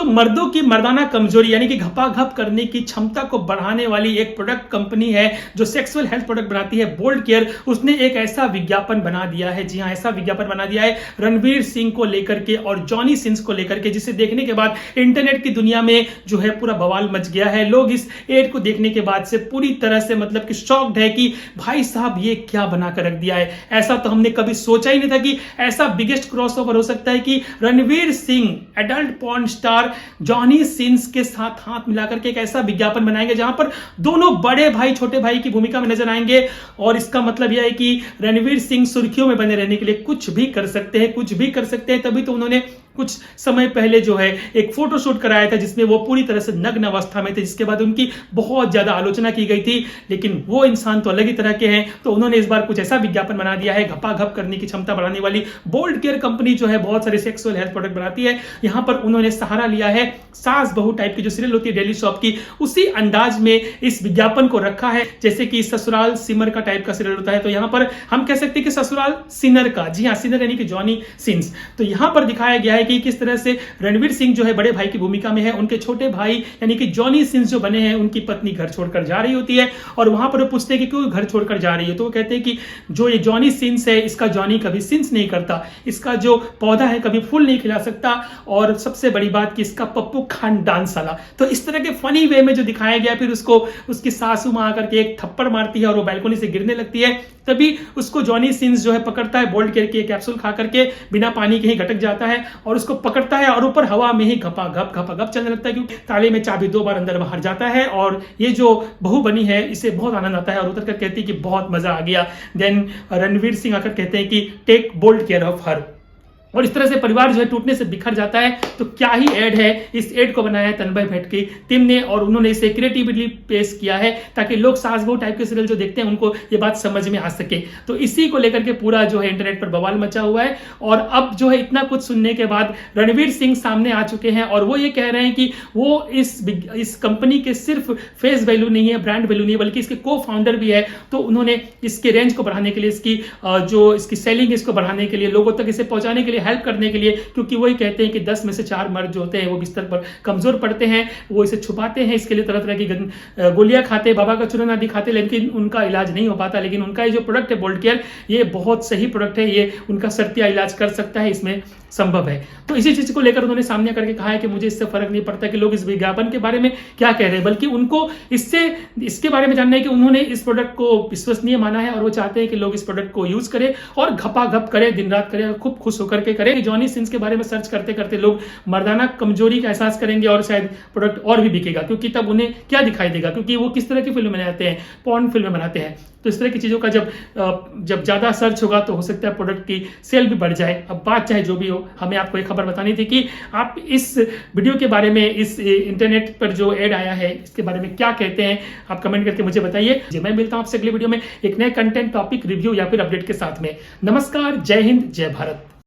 मर्दों की मर्दाना कमजोरी यानी कि घपाघप करने की क्षमता को बढ़ाने वाली एक प्रोडक्ट कंपनी है जो सेक्सुअल हेल्थ प्रोडक्ट बनाती है, बोल्ड केयर। उसने एक ऐसा विज्ञापन बना दिया है, जी हां, ऐसा विज्ञापन बना दिया है रणवीर सिंह को लेकर के और जॉनी सिंस को लेकर के, जिसे देखने के बाद इंटरनेट की दुनिया में जो है पूरा बवाल मच गया है। लोग इस एड को देखने के बाद से पूरी तरह से मतलब कि शॉक्ड है कि भाई साहब ये क्या बनाकर रख दिया है। ऐसा तो हमने कभी सोचा ही नहीं था कि ऐसा बिगेस्ट क्रॉसओवर हो सकता है कि Ranveer Singh adult porn star Johnny Sins के साथ हाथ मिलाकर के एक ऐसा विज्ञापन बनाएंगे जहां पर दोनों बड़े भाई छोटे भाई की भूमिका में नजर आएंगे। और इसका मतलब यह है कि रणवीर सिंह सुर्खियों में बने रहने के लिए कुछ भी कर सकते हैं, कुछ भी कर सकते हैं। तभी तो उन्होंने कुछ समय पहले जो है एक फोटोशूट कराया था जिसमें वो पूरी तरह से नग्न अवस्था में थे, जिसके बाद उनकी बहुत ज्यादा आलोचना की गई थी। लेकिन वो इंसान तो अलग ही तरह के हैं, तो उन्होंने इस बार कुछ ऐसा विज्ञापन बना दिया है। घपाघप करने की क्षमता बढ़ाने वाली बोल्ड केयर कंपनी जो है बहुत सारे सेक्सुअल हेल्थ प्रोडक्ट बनाती है। यहां पर उन्होंने सहारा लिया है सास बहू टाइप की जो सीरियल होती है डेली शॉप की, उसी अंदाज में इस विज्ञापन को रखा है जैसे कि ससुराल सिमर का टाइप का सीरियल होता है। तो यहां पर हम कह सकते हैं कि ससुराल सिनर का, जी हां, सिनर यानी कि जॉनी सिंस। तो यहां पर दिखाया गया है कि किस तरह से रणवीर सिंह जो है बड़े भाई की भूमिका में है, उनके छोटे भाई यानी कि जॉनी सिंस जो बने हैं, उनकी पत्नी घर छोड़कर जा रही होती है और वहां पर वो पूछते हैं कि क्यों घर छोड़कर जा रही है। तो वो कहते हैं कि जो ये जॉनी सिंस है, इसका जॉनी कभी सिंस नहीं करता, इसका जो पौधा है कभी फूल नहीं खिला सकता, और सबसे बड़ी बात कि इसका पप्पू खानदान साला। तो इस तरह के फनी वे में जो दिखाया गया, फिर उसको उसकी सासू मां आकर के एक थप्पड़ मारती है और वो बालकनी से गिरने लगती है, तभी उसको जॉनी सिंस जो है पकड़ता है, बोल्ड केयर की कैप्सूल खा करके बिना पानी के ही गटक जाता है और उसको पकड़ता है और ऊपर हवा में ही घपाघप चलने लगता है, क्योंकि ताले में चाबी 2 बार अंदर बाहर जाता है। और ये जो बहू बनी है इसे बहुत आनंद आता है और उतर कर कहती है कि बहुत मजा आ गया। देन रणवीर सिंह आकर कहते हैं कि take bold care of her, और इस तरह से परिवार जो है टूटने से बिखर जाता है। तो क्या ही एड है, इस एड को बनाया है तन्मय भट्ट की टीम ने और उन्होंने इसे क्रिएटिवली पेश किया है ताकि लोग सास बहू टाइप के सीरियल जो देखते हैं उनको ये बात समझ में आ सके। तो इसी को लेकर के पूरा जो है इंटरनेट पर बवाल मचा हुआ है। और अब जो है इतना कुछ सुनने के बाद रणवीर सिंह सामने आ चुके हैं और वो ये कह रहे हैं कि वो इस कंपनी के सिर्फ फेस वैल्यू नहीं है, ब्रांड वैल्यू नहीं है, बल्कि इसके को फाउंडर भी है। तो उन्होंने इसके रेंज को बढ़ाने के लिए, इसकी जो इसकी सेलिंग इसको बढ़ाने के लिए, लोगों तक इसे पहुंचाने के लिए, हेल्प करने के लिए, क्योंकि वही कहते हैं कि 10 में से 4 मर्द जो होते हैं वो बिस्तर पर कमजोर पड़ते हैं, वो इसे छुपाते हैं, इसके लिए तरह तरह की गोलियां खाते, बाबा का चूरन आदि खाते, लेकिन उनका इलाज नहीं हो पाता। लेकिन उनका ये जो प्रोडक्ट है बोल्ड केयर, ये बहुत सही प्रोडक्ट है, ये उनका शर्तिया इलाज कर सकता है, इसमें संभव है। तो इसी चीज को लेकर उन्होंने सामने करके कहा है कि मुझे इससे फर्क नहीं पड़ता कि लोग इस विज्ञापन के बारे में क्या कह रहे हैं, बल्कि उनको इसके बारे में जानना है कि उन्होंने इस प्रोडक्ट को विश्वसनीय माना है और वो चाहते हैं कि लोग इस प्रोडक्ट को यूज करें और घपाघप करें, दिन रात करें, खूब खुश होकर के करें। जॉनी सिंस के बारे में सर्च करते करते लोग मर्दाना कमजोरी का एहसास करेंगे और शायद प्रोडक्ट और भी बिकेगा, क्योंकि तब उन्हें क्या दिखाई देगा, क्योंकि वो किस तरह की फिल्म बनाते हैं, पॉर्न फिल्म बनाते हैं। तो इस तरह की चीजों का जब ज्यादा सर्च होगा तो हो सकता है प्रोडक्ट की सेल भी बढ़ जाए। अब बात चाहे जो भी हो, हमें आपको एक खबर बतानी थी कि आप इस वीडियो के बारे में, इस इंटरनेट पर जो एड आया है इसके बारे में क्या कहते हैं, आप कमेंट करके मुझे बताइए। मैं मिलता हूं आपसे अगले वीडियो में एक नए कंटेंट, टॉपिक, रिव्यू या फिर अपडेट के साथ में। नमस्कार, जय हिंद, जय भारत।